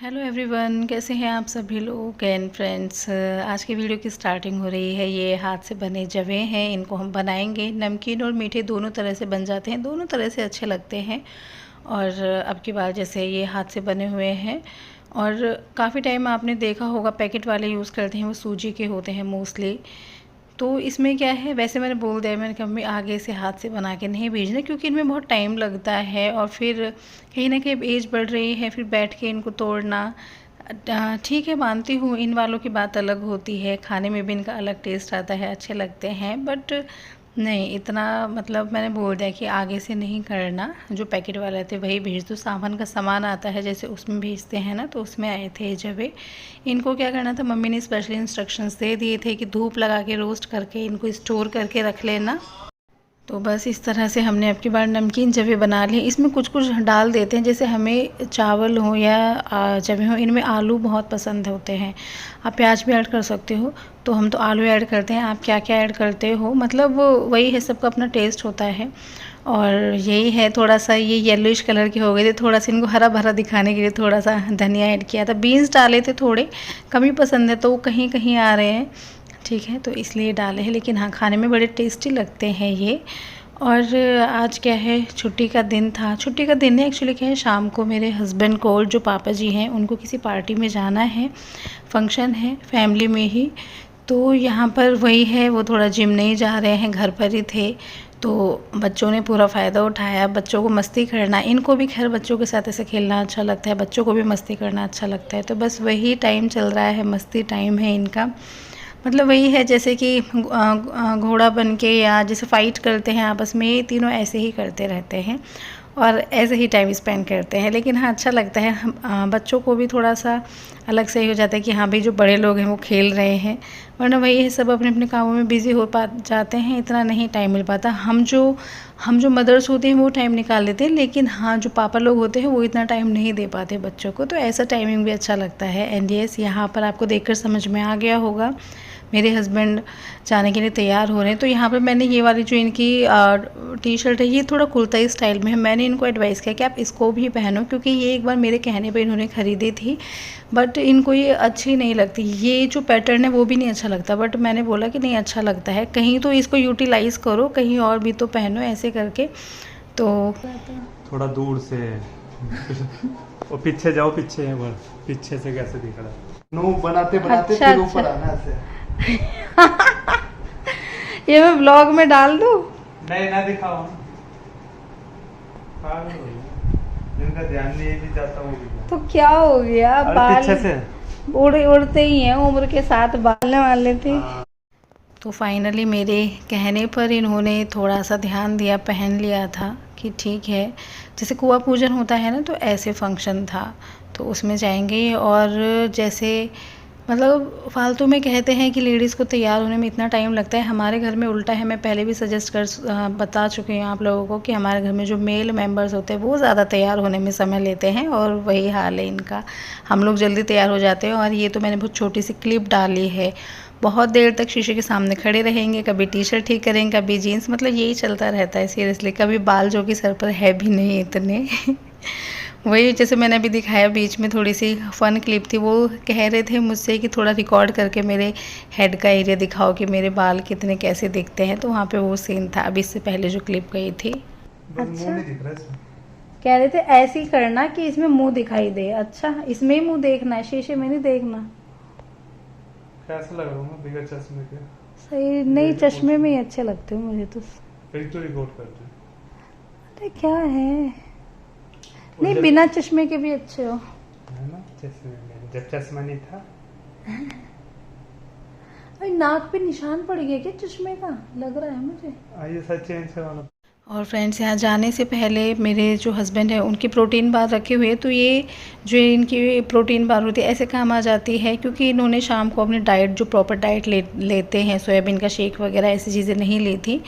Hello everyone, कैसे हैं आप सभी लोग एंड फ्रेंड्स। आज की वीडियो की स्टार्टिंग हो रही है। ये हाथ से बने जवे हैं, इनको हम बनाएंगे। नमकीन और मीठे दोनों तरह से बन जाते हैं, दोनों तरह से अच्छे लगते हैं। और अब की बार जैसे ये हाथ से बने हुए हैं और काफ़ी टाइम आपने देखा होगा पैकेट वाले यूज़ करते हैं, वो सूजी के होते हैं मोस्टली। तो इसमें क्या है, वैसे मैंने बोल दिया, मैंने कहा मम्मी आगे से हाथ से बना के नहीं भेजना, क्योंकि इनमें बहुत टाइम लगता है और फिर कहीं ना कहीं एज बढ़ रही है, फिर बैठ के इनको तोड़ना। ठीक है, मानती हूँ इन वालों की बात अलग होती है, खाने में भी इनका अलग टेस्ट आता है, अच्छे लगते हैं, बट नहीं इतना, मतलब मैंने बोल दिया कि आगे से नहीं करना। जो पैकेट वाले थे वही भेज दो। सामान का सामान आता है जैसे उसमें भेजते हैं ना, तो उसमें आए थे जब इनको क्या करना था, मम्मी ने स्पेशली इंस्ट्रक्शंस दे दिए थे कि धूप लगा के रोस्ट करके इनको स्टोर करके रख लेना। तो बस इस तरह से हमने अब की बार नमकीन जवे बना लिए। इसमें कुछ कुछ डाल देते हैं, जैसे हमें चावल हो या जवे हो, इनमें आलू बहुत पसंद होते हैं। आप प्याज भी ऐड कर सकते हो, तो हम तो आलू ऐड करते हैं। आप क्या क्या ऐड करते हो, मतलब वही है, सबका अपना टेस्ट होता है। और यही है, थोड़ा सा ये येलोइश कलर के हो गए थे, थोड़ा सा इनको हरा भरा दिखाने के लिए थोड़ा सा धनिया ऐड किया था। बीन्स डाले थे, थोड़े कम ही पसंद है तो वो कहीं कहीं आ रहे हैं, ठीक है, तो इसलिए डाले हैं। लेकिन हाँ, खाने में बड़े टेस्टी लगते हैं ये। और आज क्या है, छुट्टी का दिन था। छुट्टी का दिन है एक्चुअली, क्या है, शाम को मेरे हस्बैंड को और जो पापा जी हैं उनको किसी पार्टी में जाना है, फंक्शन है फैमिली में ही। तो यहाँ पर वही है, वो थोड़ा जिम नहीं जा रहे हैं, घर पर ही थे। तो बच्चों ने पूरा फ़ायदा उठाया, बच्चों को मस्ती करना, इनको भी खैर बच्चों के साथ ऐसे खेलना अच्छा लगता है, बच्चों को भी मस्ती करना अच्छा लगता है। तो बस वही टाइम चल रहा है, मस्ती टाइम है इनका। मतलब वही है जैसे कि घोड़ा बन के, या जैसे फ़ाइट करते हैं आपस में, ये तीनों ऐसे ही करते रहते हैं और ऐसे ही टाइम स्पेंड करते हैं। लेकिन हाँ, अच्छा लगता है। बच्चों को भी थोड़ा सा अलग से ही हो जाता है कि हाँ भाई, जो बड़े लोग हैं वो खेल रहे हैं, वरना वही है, सब अपने अपने कामों में बिज़ी हो पा जाते हैं, इतना नहीं टाइम मिल पाता। हम जो मदर्स होते हैं वो टाइम निकाल लेते हैं, लेकिन हाँ, जो पापा लोग होते हैं वो इतना टाइम नहीं दे पाते बच्चों को। तो ऐसा टाइमिंग भी अच्छा लगता है। एंड यस, यहाँ पर आपको देखकर समझ में आ गया होगा, मेरे हस्बैंड जाने के लिए तैयार हो रहे हैं। तो यहाँ पर मैंने ये वाली जो इनकी टी शर्ट है, ये थोड़ा कुर्ता स्टाइल में है। मैंने इनको एडवाइस किया कि आप इसको भी पहनो, क्योंकि ये एक बार मेरे कहने पे इन्होंने ख़रीदी थी, बट इनको ये अच्छी नहीं लगती। ये जो पैटर्न है वो भी नहीं अच्छा लगता, बट मैंने बोला कि नहीं, अच्छा लगता है, कहीं तो इसको यूटिलाइज़ करो, कहीं और भी तो पहनो, ऐसे करके। तो थोड़ा दूर से वो पीछे जाओ, पीछे है, पीछे से कैसे दिख रहा है। नो बनाते बनाते अच्छा, फिर ऊपर आना ऐसे। ये मैं ब्लॉग में डाल दूँ? नहीं ना दिखाओ, जिनका ध्यान नहीं भी जाता वो भी। तो क्या हो गया, बाल पीछे से उड़ते ही हैं, उम्र के साथ बालने वाले थे। हाँ। तो फाइनली मेरे कहने पर इन्होंने थोड़ा सा ध्यान दिया, पहन लिया था कि ठीक है। जैसे कुआं पूजन होता है ना, तो ऐसे फंक्शन था, तो उसमें जाएंगे। और जैसे मतलब फालतू में कहते हैं कि लेडीज़ को तैयार होने में इतना टाइम लगता है, हमारे घर में उल्टा है। मैं पहले भी बता चुकी हूँ आप लोगों को कि हमारे घर में जो मेल मेंबर्स होते हैं वो ज़्यादा तैयार होने में समय लेते हैं, और वही हाल है इनका। हम लोग जल्दी तैयार हो जाते हैं। और ये तो मैंने बहुत छोटी सी क्लिप डाली है, बहुत देर तक शीशे के सामने खड़े रहेंगे, कभी टी शर्ट ठीक करेंगे, कभी जीन्स, मतलब यही चलता रहता है सीरियसली। कभी बाल जो कि सर पर है भी नहीं इतने। वही जैसे मैंने अभी दिखाया, बीच में थोड़ी सी फ़न क्लिप थी, वो कह रहे थे मुझसे कि थोड़ा रिकॉर्ड करके मेरे हेड का एरिया दिखाओ कि मेरे बाल कितने कैसे दिखते हैं, तो वहाँ पे वो सीन था अभी इससे पहले जो क्लिप गई थी। अच्छा, नहीं दिख रहा है। कह रहे थे ऐसे ही करना कि इसमें मुंह दिखाई दे। अच्छा, इसमें ही मुंह देखना है, शीशे में नहीं देखना। कैसा लग रहा हूँ बिना चश्मे के? सही नहीं, चश्मे में ही अच्छे लगते हो मुझे तो। फिर तो रिकॉर्ड करते हैं। अरे क्या है, नहीं बिना चश्मे के भी अच्छे हो, है ना, चश्मे में जब चश्मा नहीं था। अरे नाक पे निशान पड़ गया क्या चश्मे का, लग रहा है मुझे। आइए सर, चेंज करवाना। और फ्रेंड्स, यहाँ जाने से पहले मेरे जो हस्बैंड है उनकी प्रोटीन बार रखी हुई है। तो ये जो इनकी प्रोटीन बार होती है ऐसे काम आ जाती है, क्योंकि इन्होंने शाम को अपनी डाइट, जो प्रॉपर डाइट लेते हैं, सोयाबीन का शेक वगैरह ऐसी चीज़ें नहीं ली थी।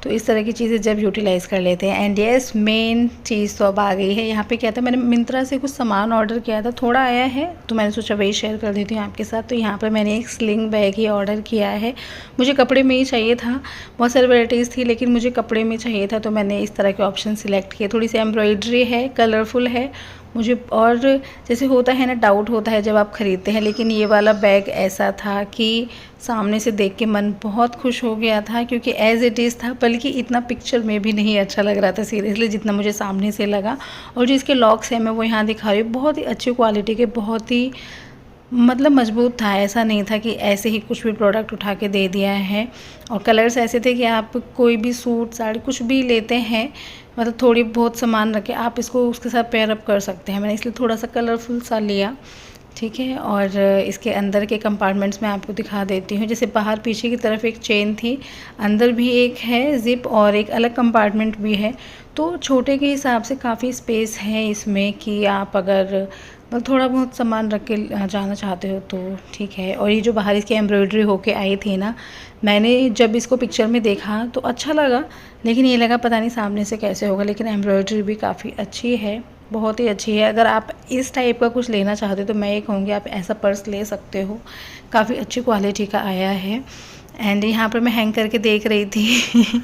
तो इस तरह की चीज़ें जब यूटिलाइज़ कर लेते हैं। एंड यस, मेन चीज़ तो अब आ गई है। यहाँ पे क्या था, मैंने मिंत्रा से कुछ सामान ऑर्डर किया था, थोड़ा आया है, तो मैंने सोचा वही शेयर कर देती हूँ आपके साथ। तो यहाँ पर मैंने एक स्लिंग बैग ही ऑर्डर किया है। मुझे कपड़े में ही चाहिए था, बहुत सारी वैराइटीज़ थी, लेकिन मुझे कपड़े में चाहिए था, तो मैंने इस तरह के ऑप्शन सिलेक्ट किए। थोड़ी सी एम्ब्रॉयड्री है, कलरफुल है, मुझे। और जैसे होता है ना, डाउट होता है जब आप ख़रीदते हैं, लेकिन ये वाला बैग ऐसा था कि सामने से देख के मन बहुत खुश हो गया था, क्योंकि एज़ इट इज़ था, बल्कि इतना पिक्चर में भी नहीं अच्छा लग रहा था सीरियसली, जितना मुझे सामने से लगा। और जो इसके लॉक्स हैं मैं वो यहाँ दिखा रही हूँ, बहुत ही अच्छी क्वालिटी के, बहुत ही मतलब मजबूत था। ऐसा नहीं था कि ऐसे ही कुछ भी प्रोडक्ट उठा के दे दिया है। और कलर्स ऐसे थे कि आप कोई भी सूट साड़ी कुछ भी लेते हैं, मतलब थोड़ी बहुत सामान रखे, आप इसको उसके साथ पेयर अप कर सकते हैं। मैंने इसलिए थोड़ा सा कलरफुल सा लिया, ठीक है। और इसके अंदर के कंपार्टमेंट्स में आपको दिखा देती हूँ। जैसे बाहर पीछे की तरफ एक चेन थी, अंदर भी एक है ज़िप, और एक अलग कंपार्टमेंट भी है। तो छोटे के हिसाब से काफ़ी स्पेस है इसमें, कि आप अगर मतलब थोड़ा बहुत सामान रख के जाना चाहते हो तो ठीक है। और ये जो बाहर इसकी एम्ब्रॉयडरी होके आई थी ना, मैंने जब इसको पिक्चर में देखा तो अच्छा लगा, लेकिन ये लगा पता नहीं सामने से कैसे होगा। लेकिन एम्ब्रॉयडरी भी काफ़ी अच्छी है, बहुत ही अच्छी है। अगर आप इस टाइप का कुछ लेना चाहते हो तो मैं ये कहूँगी आप ऐसा पर्स ले सकते हो, काफ़ी अच्छी क्वालिटी का आया है। एंड यहाँ पर मैं हैंग करके देख रही थी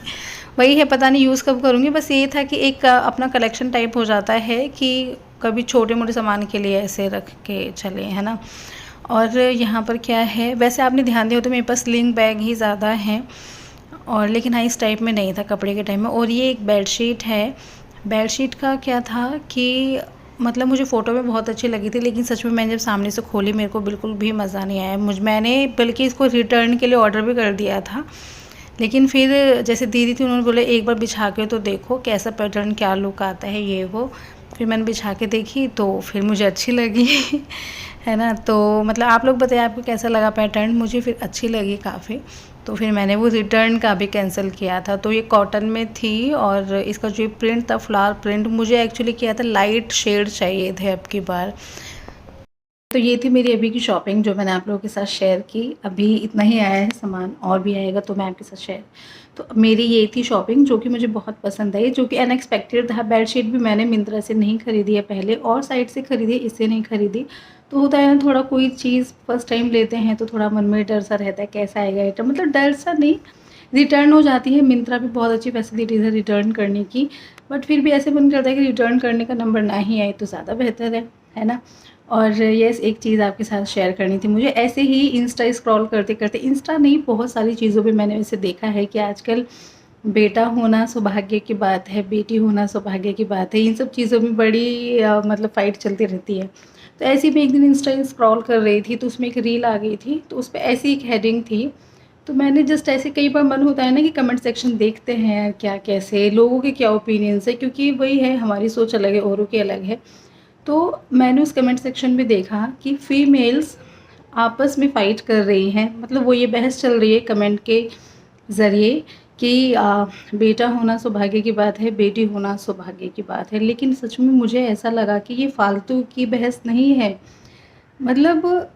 वही है, पता नहीं यूज़ कब करूँगी। बस ये था कि एक अपना कलेक्शन टाइप हो जाता है कि कभी छोटे मोटे सामान के लिए ऐसे रख के चले, है ना। और यहाँ पर क्या है, वैसे आपने ध्यान दिया हो तो मेरे पास स्लिंग बैग ही ज़्यादा हैं, और लेकिन हाँ इस टाइप में नहीं था कपड़े के टाइप में। और ये एक बेडशीट है। बेडशीट का क्या था कि मतलब मुझे फ़ोटो में बहुत अच्छी लगी थी, लेकिन सच में मैंने जब सामने से खोली मेरे को बिल्कुल भी मज़ा नहीं आया। मैंने बल्कि इसको रिटर्न के लिए ऑर्डर भी कर दिया था, लेकिन फिर जैसे दीदी थी उन्होंने बोला एक बार बिछा के तो देखो कैसा पैटर्न, क्या लुक आता है ये वो। फिर मैंने बिछा के देखी तो फिर मुझे अच्छी लगी है ना। तो मतलब आप लोग बताइए आपको कैसा लगा पैटर्न, मुझे फिर अच्छी लगी काफ़ी। तो फिर मैंने वो रिटर्न का भी कैंसिल किया था। तो ये कॉटन में थी, और इसका जो प्रिंट था फ्लावर प्रिंट, मुझे एक्चुअली किया था लाइट शेड चाहिए थे अब की बार। तो ये थी मेरी अभी की शॉपिंग जो मैंने आप लोगों के साथ शेयर की। अभी इतना ही आया है सामान, और भी आएगा तो मैं आपके साथ शेयर। तो मेरी ये थी शॉपिंग जो कि मुझे बहुत पसंद आई, जो कि अनएक्सपेक्टेड था। बेडशीट भी मैंने मिंत्रा से नहीं खरीदी है पहले, और साइट से खरीदी है, इससे नहीं खरीदी। तो होता है ना, थोड़ा कोई चीज़ फर्स्ट टाइम लेते हैं तो थोड़ा मन में डर सा रहता है कैसा आएगा आइटम, मतलब डर सा नहीं, रिटर्न हो जाती है। मिंत्रा भी बहुत अच्छी फैसिलिटीज़ है रिटर्न करने की, बट फिर भी ऐसे मन करता है कि रिटर्न करने का नंबर ना ही आए तो ज़्यादा बेहतर है ना। और यस, एक चीज़ आपके साथ शेयर करनी थी मुझे। ऐसे ही इंस्टा स्क्रॉल करते करते, इंस्टा नहीं बहुत सारी चीज़ों पे मैंने वैसे देखा है कि आजकल बेटा होना सौभाग्य की बात है, बेटी होना सौभाग्य की बात है, इन सब चीज़ों में बड़ी मतलब फ़ाइट चलती रहती है। तो ऐसे ही मैं एक दिन इंस्टा स्क्रॉल कर रही थी तो उसमें एक रील आ गई थी, तो उस पर ऐसी एक हेडिंग थी। तो मैंने जस्ट ऐसे, कई बार मन होता है ना कि कमेंट सेक्शन देखते हैं क्या कैसे लोगों के क्या ओपिनियंस है, क्योंकि वही है, हमारी सोच अलग है औरों की अलग है। तो मैंने उस कमेंट सेक्शन में देखा कि फीमेल्स आपस में फ़ाइट कर रही हैं, मतलब वो ये बहस चल रही है कमेंट के ज़रिए कि बेटा होना सौभाग्य की बात है, बेटी होना सौभाग्य की बात है। लेकिन सच में मुझे ऐसा लगा कि ये फालतू की बहस नहीं है। मतलब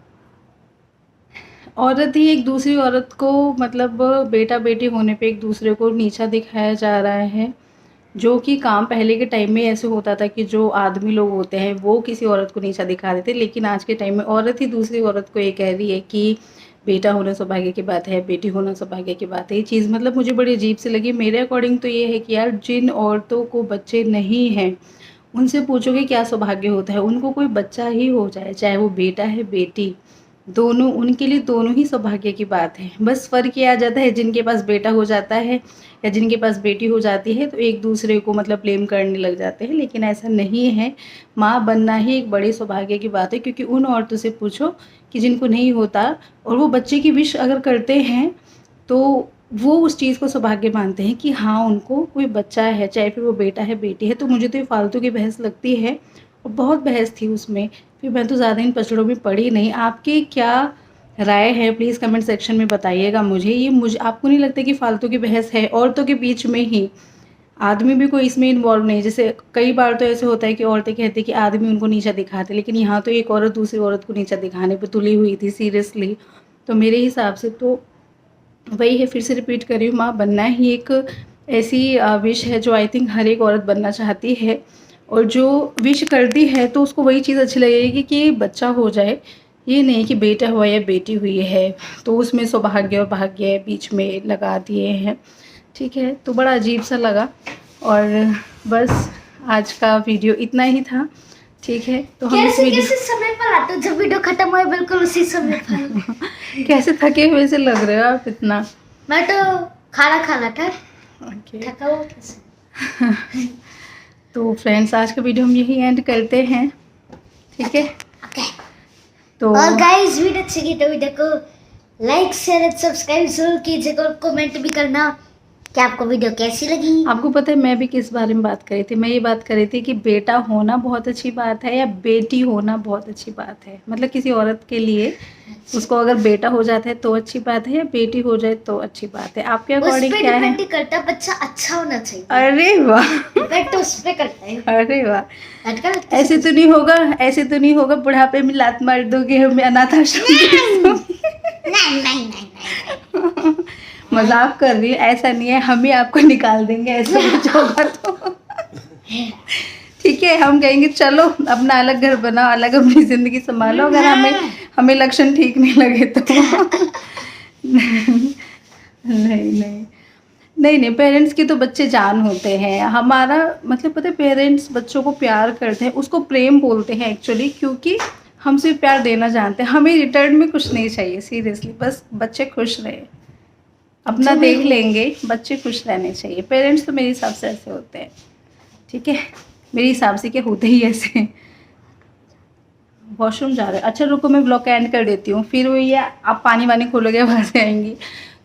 औरत ही एक दूसरी औरत को, मतलब बेटा बेटी होने पे एक दूसरे को नीचा दिखाया जा रहा है। जो कि काम पहले के टाइम में ऐसे होता था कि जो आदमी लोग होते हैं वो किसी औरत को नीचा दिखा देते, लेकिन आज के टाइम में औरत ही दूसरी औरत को ये कह रही है कि बेटा होना सौभाग्य की बात है, बेटी होना सौभाग्य की बात है। ये चीज़ मतलब मुझे बड़ी अजीब सी लगी। मेरे अकॉर्डिंग तो ये है कि यार, जिन औरतों को बच्चे नहीं हैं उनसे पूछोगे क्या सौभाग्य होता है, उनको कोई बच्चा ही हो जाए, चाहे वो बेटा है बेटी, दोनों उनके लिए दोनों ही सौभाग्य की बात है। बस फ़र्क ये आ जाता है, जिनके पास बेटा हो जाता है या जिनके पास बेटी हो जाती है तो एक दूसरे को मतलब ब्लेम करने लग जाते हैं, लेकिन ऐसा नहीं है। माँ बनना ही एक बड़ी सौभाग्य की बात है, क्योंकि उन औरतों से पूछो कि जिनको नहीं होता और वो बच्चे की विश अगर करते हैं तो वो उस चीज़ को सौभाग्य मानते हैं कि हाँ उनको कोई बच्चा है, चाहे फिर वो बेटा है बेटी है। तो मुझे तो ये फालतू की बहस लगती है, और बहुत बहस थी उसमें। फिर मैं तो ज़्यादा इन पचड़ों में पड़ी नहीं। आपकी क्या राय है प्लीज़ कमेंट सेक्शन में बताइएगा मुझे। ये मुझे आपको नहीं लगता कि फालतू की बहस है औरतों के बीच में ही, आदमी भी कोई इसमें इन्वॉल्व नहीं। जैसे कई बार तो ऐसे होता है कि औरतें कहती हैं कि आदमी उनको नीचा दिखाते, लेकिन यहाँ तो एक औरत दूसरी औरत को नीचा दिखाने पे तुली हुई थी सीरियसली। तो मेरे हिसाब से तो वही है, फिर से रिपीट कर रही हूँ, माँ बनना ही एक ऐसी विश है जो आई थिंक हर एक औरत बनना चाहती है, और जो विश करती है तो उसको वही चीज़ अच्छी लगेगी कि बच्चा हो जाए, ये नहीं कि बेटा हुआ या बेटी हुई है तो उसमें सौभाग्य और भाग्य बीच में लगा दिए हैं। ठीक है, तो बड़ा अजीब सा लगा। और बस आज का वीडियो इतना ही था। ठीक है, तो हम इस वीडियो कैसे समय पर आते हो, जब वीडियो खत्म हुए बिल्कुल उसी समय पर। कैसे थके हुए से लग रहे हो आप इतना। मैं तो खाना खाना था, ओके थका हुआ कैसे। तो फ्रेंड्स आज का वीडियो हम यही एंड करते हैं, ठीक है। ओके, तो और गाइस वीडियो अच्छी लगी तो वीडियो को लाइक शेयर सब्सक्राइब जरूर कीजिएगा और कमेंट भी करना कि आपको वीडियो कैसी लगी। आपको पता है मैं भी किस बारे में बात कर रही थी, मैं ये बात कर रही थी कि बेटा होना बहुत अच्छी बात है या बेटी होना बहुत अच्छी बात है। मतलब किसी औरत के लिए उसको अगर बेटा हो जाता है तो अच्छी बात है या बेटी हो जाए तो अच्छी बात है। आपके उस अकॉर्डिंग पे क्या है? डिपेंड करता है, बच्चा अच्छा होना चाहिए। अरे वाह, डिपेंड उस पे करता है। अरे वाह, आजकल ऐसे तो नहीं होगा, ऐसे तो नहीं होगा बुढ़ापे में लात मार दोगे हमें अनाथ आश्रम में। नहीं मजाक कर रही हूँ, ऐसा नहीं है, हम ही आपको निकाल देंगे ऐसे कुछ होगा तो। ठीक है, हम कहेंगे चलो अपना अलग घर बनाओ, अलग अपनी जिंदगी संभालो, अगर हमें लक्षण ठीक नहीं लगे तो। नहीं, पेरेंट्स की तो बच्चे जान होते हैं। हमारा मतलब पता है, पेरेंट्स बच्चों को प्यार करते हैं, उसको प्रेम बोलते हैं एक्चुअली, क्योंकि हम सिर्फ प्यार देना जानते हैं, हमें रिटर्न में कुछ नहीं चाहिए। सीरियसली बस बच्चे खुश रहे, अपना देख लेंगे, बच्चे खुश रहने चाहिए। पेरेंट्स तो मेरे हिसाब से ऐसे होते हैं, ठीक है, मेरे हिसाब से क्या होते ही ऐसे। वॉशरूम जा रहे हैं, अच्छा रुको मैं ब्लॉग एंड कर देती हूँ, फिर वही है आप पानी वानी खोलोगे वहाँ से आएंगी।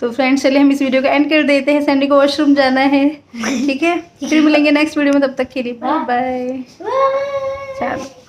तो फ्रेंड्स चलिए हम इस वीडियो को एंड कर देते हैं, सैंडी को वॉशरूम जाना है, ठीक है। फिर मिलेंगे नेक्स्ट वीडियो में, तब तक के लिए बाय बाय। चलो।